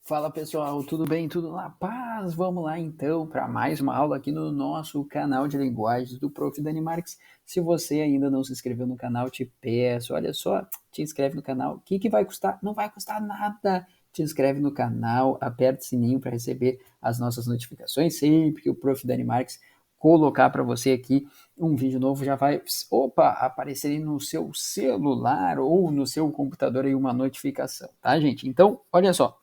Fala pessoal, tudo bem? Tudo na paz? Vamos lá então para mais uma aula aqui no nosso canal de linguagens do Prof. Dani Marques. Se você ainda não se inscreveu no canal, te peço, olha só, te inscreve no canal. O que vai custar? Não vai custar nada. Te inscreve no canal, aperta o sininho para receber as nossas notificações. Sempre que o Prof. Dani Marques colocar para você aqui um vídeo novo, já vai, aparecer aí no seu celular ou no seu computador aí uma notificação, tá, gente? Então, olha só.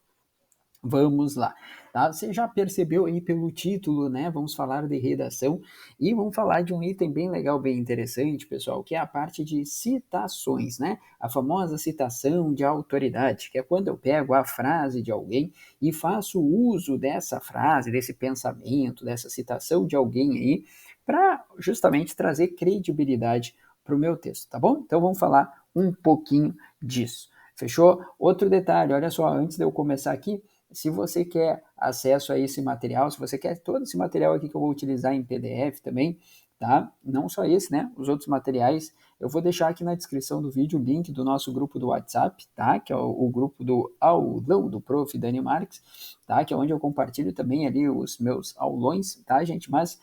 Vamos lá, tá? Você já percebeu aí pelo título, né? Vamos falar de redação e vamos falar de um item bem legal, bem interessante, pessoal, que é a parte de citações, né? A famosa citação de autoridade, que é quando eu pego a frase de alguém e faço uso dessa frase, desse pensamento, dessa citação de alguém aí, para justamente trazer credibilidade para o meu texto, tá bom? Então vamos falar um pouquinho disso. Fechou? Outro detalhe, olha só, antes de eu começar aqui, se você quer acesso a esse material, se você quer todo esse material aqui que eu vou utilizar em PDF também, tá? Não só esse, né? Os outros materiais, eu vou deixar aqui na descrição do vídeo o link do nosso grupo do WhatsApp, tá? Que é o grupo do aulão do Prof. Dani Marques, tá? Que é onde eu compartilho também ali os meus aulões, tá, gente? Mas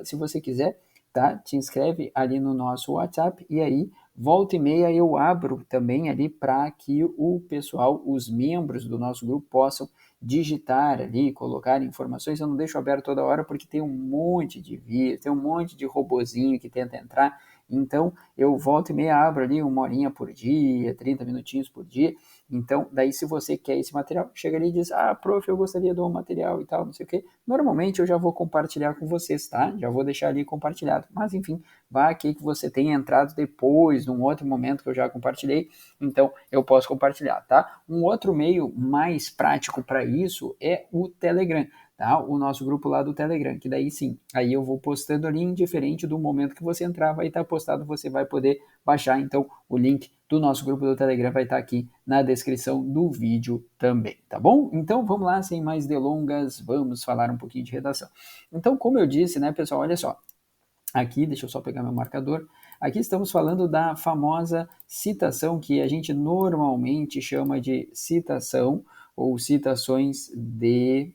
se você quiser, tá? Te inscreve ali no nosso WhatsApp e aí volta e meia eu abro também ali para que o pessoal, os membros do nosso grupo possam digitar ali, colocar informações. Eu não deixo aberto toda hora porque tem um monte de vírus, tem um monte de robozinho que tenta entrar. Então, eu volto e meia abro ali 1 horinha por dia, 30 minutinhos por dia. Então, daí se você quer esse material, chega ali e diz, prof, eu gostaria de um material e tal, não sei o quê. Normalmente eu já vou compartilhar com vocês, tá? Já vou deixar ali compartilhado. Mas, enfim, vá aqui que você tenha entrado depois, num outro momento que eu já compartilhei, então eu posso compartilhar, tá? Um outro meio mais prático para isso é o Telegram, tá? O nosso grupo lá do Telegram, que daí sim, aí eu vou postando ali indiferente do momento que você entrar, vai estar postado, você vai poder baixar, então o link do nosso grupo do Telegram vai estar aqui na descrição do vídeo também, tá bom? Então vamos lá, sem mais delongas, vamos falar um pouquinho de redação. Então, como eu disse, né, pessoal, olha só, aqui, deixa eu só pegar meu marcador. Aqui estamos falando da famosa citação que a gente normalmente chama de citação ou citações de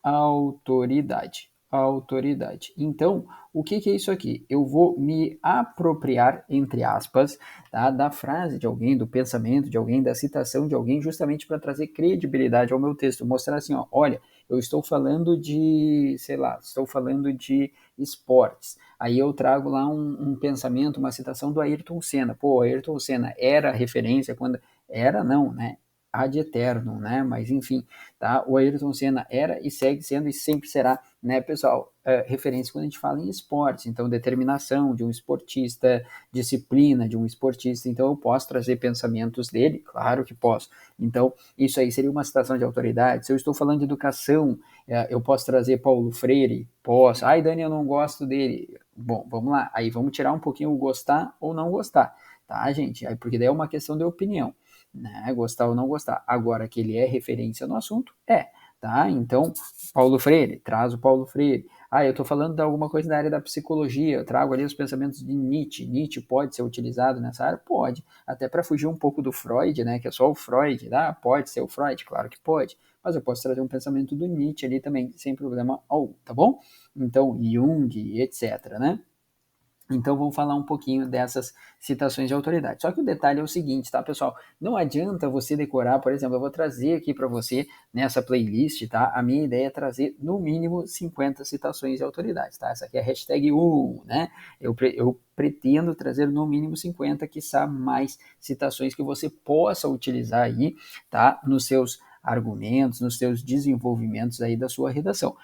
autoridade. Autoridade. Então, o que é isso aqui? Eu vou me apropriar, entre aspas, tá, da frase de alguém, do pensamento de alguém, da citação de alguém, justamente para trazer credibilidade ao meu texto. Mostrar assim, ó, olha, eu estou falando de, sei lá, estou falando de esportes. Aí eu trago lá um pensamento, uma citação do Ayrton Senna. Pô, Ayrton Senna era referência quando. Era, não, né? Ad eterno, né? Mas enfim, tá? O Ayrton Senna era e segue sendo e sempre será, né, pessoal, referência quando a gente fala em esportes. Então, determinação de um esportista, disciplina de um esportista. Então, eu posso trazer pensamentos dele? Claro que posso. Então, isso aí seria uma citação de autoridade. Se eu estou falando de educação, eu posso trazer Paulo Freire? Posso. Ai, Dani, eu não gosto dele. Bom, vamos lá. Aí vamos tirar um pouquinho o gostar ou não gostar, tá, gente? Aí, porque daí é uma questão de opinião, né? Gostar ou não gostar. Agora que ele é referência no assunto, tá? Então, Paulo Freire, traz o Paulo Freire. Eu estou falando de alguma coisa da área da psicologia, eu trago ali os pensamentos de Nietzsche. Nietzsche pode ser utilizado nessa área? Pode. Até para fugir um pouco do Freud, né? Que é só o Freud. Pode ser o Freud? Claro que pode. Mas eu posso trazer um pensamento do Nietzsche ali também, sem problema algum, tá bom? Então, Jung, etc, né? Então vamos falar um pouquinho dessas citações de autoridade. Só que o detalhe é o seguinte, tá, pessoal? Não adianta você decorar, por exemplo, eu vou trazer aqui para você nessa playlist, tá? A minha ideia é trazer no mínimo 50 citações de autoridades, tá? Essa aqui é a hashtag 1, né? Eu pretendo trazer no mínimo 50, quiçá mais citações que você possa utilizar aí, tá? Nos seus argumentos, nos seus desenvolvimentos aí da sua redação.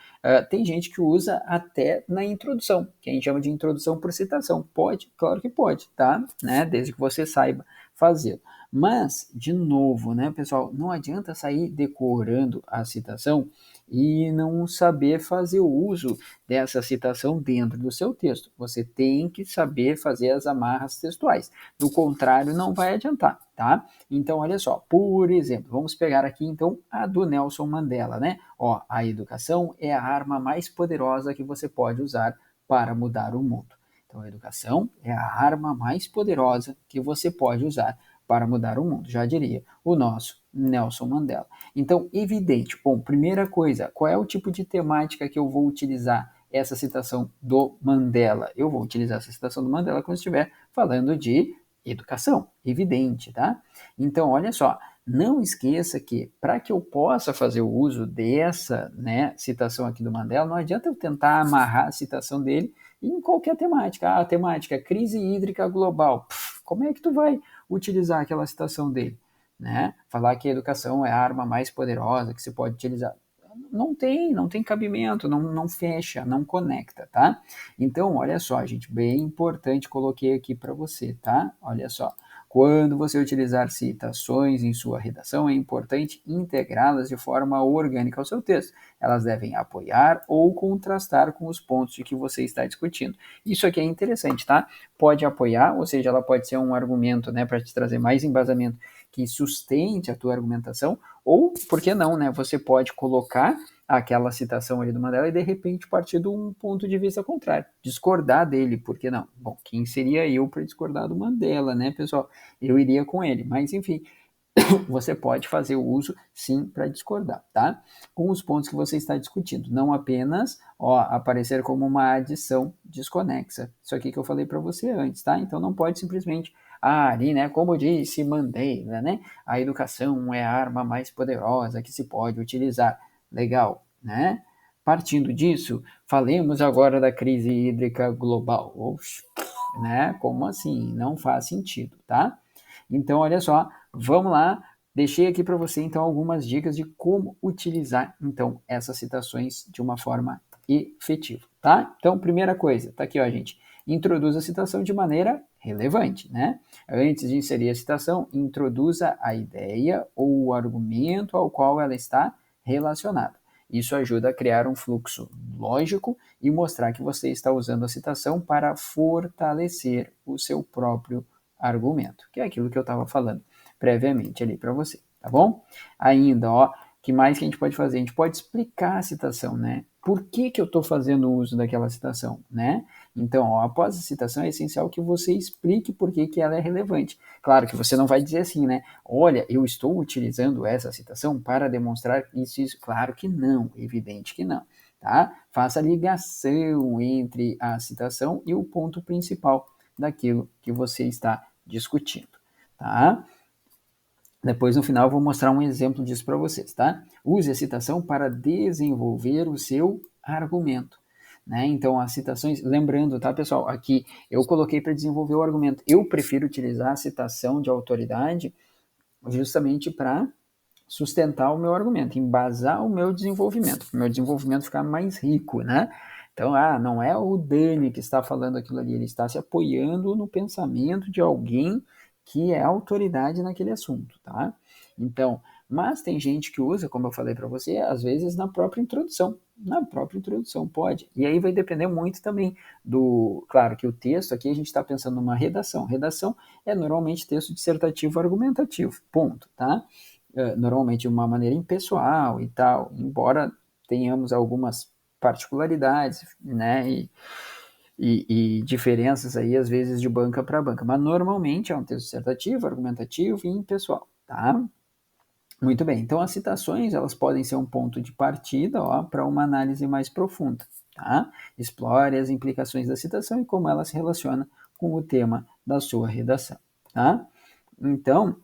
Tem gente que usa até na introdução, que a gente chama de introdução por citação. Pode? Claro que pode, tá? Né? Desde que você saiba fazer. Mas, de novo, né, pessoal, não adianta sair decorando a citação e não saber fazer o uso dessa citação dentro do seu texto. Você tem que saber fazer as amarras textuais. Do contrário, não vai adiantar, tá? Então, olha só, por exemplo, vamos pegar aqui então a do Nelson Mandela, né? Ó, a educação é a arma mais poderosa que você pode usar para mudar o mundo. Então, a educação é a arma mais poderosa que você pode usar para mudar o mundo, já diria o nosso Nelson Mandela. Então, evidente. Bom, primeira coisa, qual é o tipo de temática que eu vou utilizar essa citação do Mandela? Eu vou utilizar essa citação do Mandela quando estiver falando de educação, evidente, tá? Então, olha só, não esqueça que para que eu possa fazer o uso dessa, né, citação aqui do Mandela, não adianta eu tentar amarrar a citação dele em qualquer temática. Ah, a temática é crise hídrica global. Como é que tu vai utilizar aquela citação dele? Né? Falar que a educação é a arma mais poderosa que se pode utilizar. Não tem cabimento, não fecha, não conecta, tá? Então, olha só, gente, bem importante, coloquei aqui para você, tá? Olha só. Quando você utilizar citações em sua redação, é importante integrá-las de forma orgânica ao seu texto. Elas devem apoiar ou contrastar com os pontos de que você está discutindo. Isso aqui é interessante, tá? Pode apoiar, ou seja, ela pode ser um argumento, né, para te trazer mais embasamento que sustente a tua argumentação, ou, por que não, né? Você pode colocar aquela citação ali do Mandela e de repente partir de um ponto de vista contrário, discordar dele, por que não? Bom, quem seria eu para discordar do Mandela, né, pessoal? Eu iria com ele, mas enfim, você pode fazer o uso sim para discordar, tá? Com os pontos que você está discutindo, não apenas aparecer como uma adição desconexa. Isso aqui que eu falei para você antes, tá? Então não pode simplesmente ali, né, como disse Mandela, né? A educação é a arma mais poderosa que se pode utilizar. Legal, né? Partindo disso, falemos agora da crise hídrica global. Oxe, né? Como assim? Não faz sentido, tá? Então, olha só, vamos lá. Deixei aqui para você então algumas dicas de como utilizar então essas citações de uma forma efetiva, tá? Então, primeira coisa, tá aqui, ó, gente. Introduz a citação de maneira relevante, né? Antes de inserir a citação, introduza a ideia ou o argumento ao qual ela está relacionada. Isso ajuda a criar um fluxo lógico e mostrar que você está usando a citação para fortalecer o seu próprio argumento, que é aquilo que eu estava falando previamente ali para você, tá bom? Ainda, ó, que mais que a gente pode fazer? A gente pode explicar a citação, né? Por que eu estou fazendo uso daquela citação, né? Então, ó, após a citação, é essencial que você explique por que ela é relevante. Claro que você não vai dizer assim, né? Olha, eu estou utilizando essa citação para demonstrar isso e isso. Claro que não, evidente que não, tá? Faça a ligação entre a citação e o ponto principal daquilo que você está discutindo, tá? Depois, no final, eu vou mostrar um exemplo disso para vocês, tá? Use a citação para desenvolver o seu argumento, né? Então, as citações, lembrando, tá, pessoal? Aqui eu coloquei para desenvolver o argumento. Eu prefiro utilizar a citação de autoridade justamente para sustentar o meu argumento, embasar o meu desenvolvimento ficar mais rico, né? Então, não é o Dani que está falando aquilo ali, ele está se apoiando no pensamento de alguém que é autoridade naquele assunto, tá? Então, mas tem gente que usa, como eu falei para você, às vezes na própria introdução. Na própria introdução, pode. E aí vai depender muito também do. Claro que o texto aqui a gente está pensando numa redação. Redação é normalmente texto dissertativo argumentativo, ponto, tá? Normalmente de uma maneira impessoal e tal, embora tenhamos algumas particularidades, né, e diferenças aí, às vezes, de banca para banca, mas normalmente é um texto dissertativo, argumentativo e impessoal, tá? Muito bem, então as citações, elas podem ser um ponto de partida, para uma análise mais profunda, tá? Explore as implicações da citação e como ela se relaciona com o tema da sua redação, tá? Então,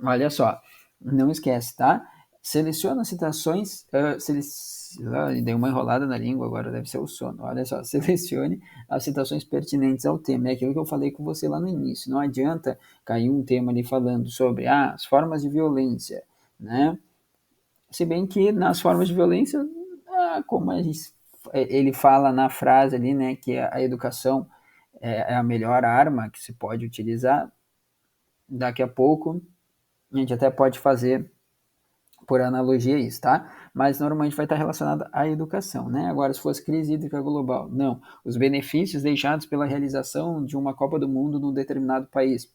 olha só, não esquece, tá? Seleciona citações. Dei uma enrolada na língua, agora deve ser o sono. Olha só, selecione as citações pertinentes ao tema. É aquilo que eu falei com você lá no início. Não adianta cair um tema ali falando sobre as formas de violência, né? Se bem que nas formas de violência, como ele fala na frase ali, né, que a educação é a melhor arma que se pode utilizar, daqui a pouco a gente até pode fazer por analogia isso, tá? Mas normalmente vai estar relacionado à educação, né? Agora, se fosse crise hídrica global, não. Os benefícios deixados pela realização de uma Copa do Mundo num determinado país.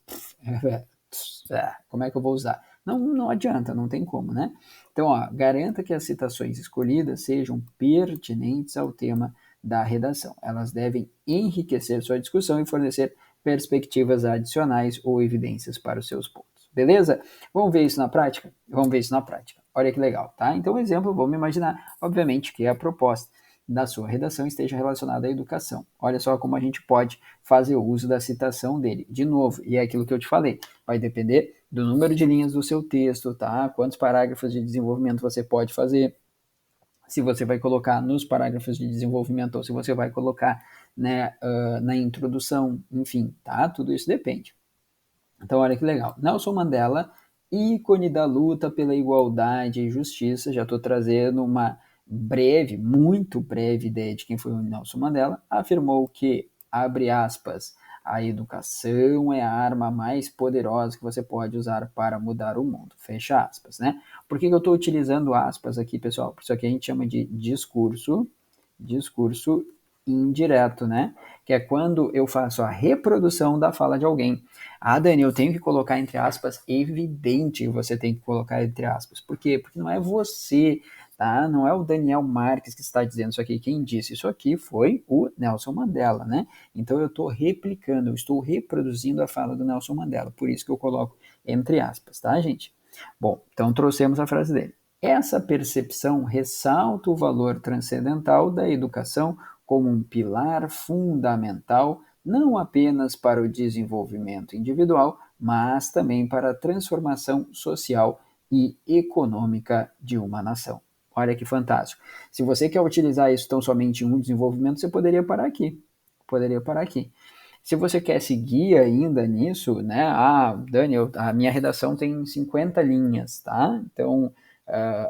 Como é que eu vou usar? Não adianta, não tem como, né? Então, garanta que as citações escolhidas sejam pertinentes ao tema da redação. Elas devem enriquecer sua discussão e fornecer perspectivas adicionais ou evidências para os seus pontos. beleza? Vamos ver isso na prática? Vamos ver isso na prática. Olha que legal, tá? Então, exemplo, vamos imaginar, obviamente, que a proposta da sua redação esteja relacionada à educação. Olha só como a gente pode fazer uso da citação dele. De novo, e é aquilo que eu te falei, vai depender do número de linhas do seu texto, tá? Quantos parágrafos de desenvolvimento você pode fazer, se você vai colocar nos parágrafos de desenvolvimento ou se você vai colocar, né, na introdução, enfim, tá? Tudo isso depende. Então, olha que legal. Nelson Mandela, ícone da luta pela igualdade e justiça. Já estou trazendo uma breve, muito breve ideia de quem foi o Nelson Mandela. Afirmou que, abre aspas, a educação é a arma mais poderosa que você pode usar para mudar o mundo. Fecha aspas, né? Por que eu estou utilizando aspas aqui, pessoal? Isso aqui a gente chama de discurso indireto, né? Que é quando eu faço a reprodução da fala de alguém. Ah, Dani, eu tenho que colocar entre aspas, evidente que você tem que colocar entre aspas. Por quê? Porque não é você, tá? Não é o Daniel Marques que está dizendo isso aqui. Quem disse isso aqui foi o Nelson Mandela, né? Então eu estou replicando, eu estou reproduzindo a fala do Nelson Mandela. Por isso que eu coloco entre aspas, tá, gente? Bom, então trouxemos a frase dele. Essa percepção ressalta o valor transcendental da educação como um pilar fundamental não apenas para o desenvolvimento individual, mas também para a transformação social e econômica de uma nação. Olha que fantástico. Se você quer utilizar isso tão somente em um desenvolvimento, você poderia parar aqui. Poderia parar aqui. Se você quer seguir ainda nisso, né? Ah, Daniel, a minha redação tem 50 linhas, tá? Então,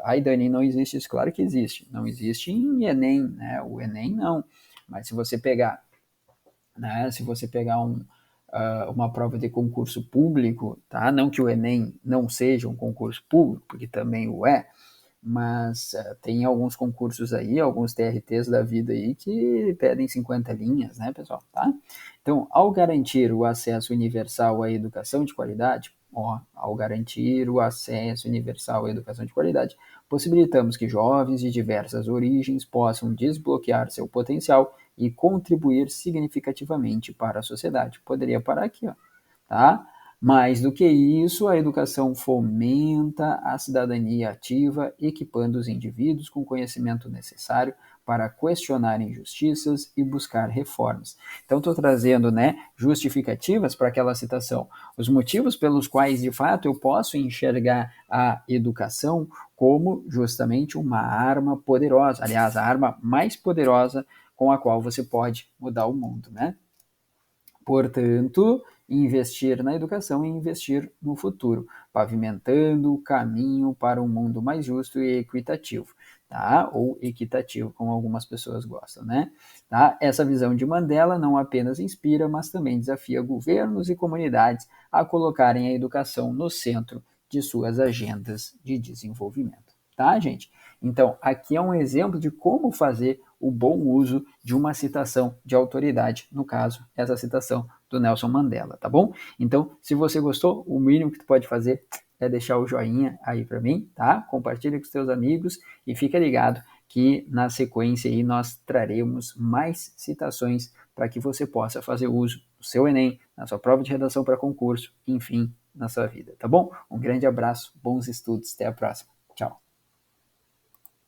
aí, Dani, não existe isso? Claro que existe. Não existe em Enem, né? O Enem não. Mas se você pegar, né? Se você pegar uma prova de concurso público, tá? Não que o Enem não seja um concurso público, porque também o é, mas tem alguns concursos aí, alguns TRTs da vida aí que pedem 50 linhas, né, pessoal? Tá? Então, ao garantir o acesso universal à educação de qualidade, ao garantir o acesso universal à educação de qualidade, possibilitamos que jovens de diversas origens possam desbloquear seu potencial e contribuir significativamente para a sociedade. Poderia parar aqui, ó, tá? Mais do que isso, a educação fomenta a cidadania ativa, equipando os indivíduos com o conhecimento necessário para questionar injustiças e buscar reformas. Então, estou trazendo, né, justificativas para aquela citação. Os motivos pelos quais, de fato, eu posso enxergar a educação como justamente uma arma poderosa. Aliás, a arma mais poderosa com a qual você pode mudar o mundo, né? Portanto, investir na educação é investir no futuro, pavimentando o caminho para um mundo mais justo e equitativo, tá? Ou equitativo, como algumas pessoas gostam, né? Tá? Essa visão de Mandela não apenas inspira, mas também desafia governos e comunidades a colocarem a educação no centro de suas agendas de desenvolvimento, tá, gente? Então, aqui é um exemplo de como fazer o bom uso de uma citação de autoridade, no caso, essa citação do Nelson Mandela, tá bom? Então, se você gostou, o mínimo que tu pode fazer é deixar o joinha aí para mim, tá? Compartilha com os teus amigos e fica ligado que na sequência aí nós traremos mais citações para que você possa fazer uso do seu Enem, na sua prova de redação para concurso, enfim, na sua vida, tá bom? Um grande abraço, bons estudos, até a próxima. Tchau.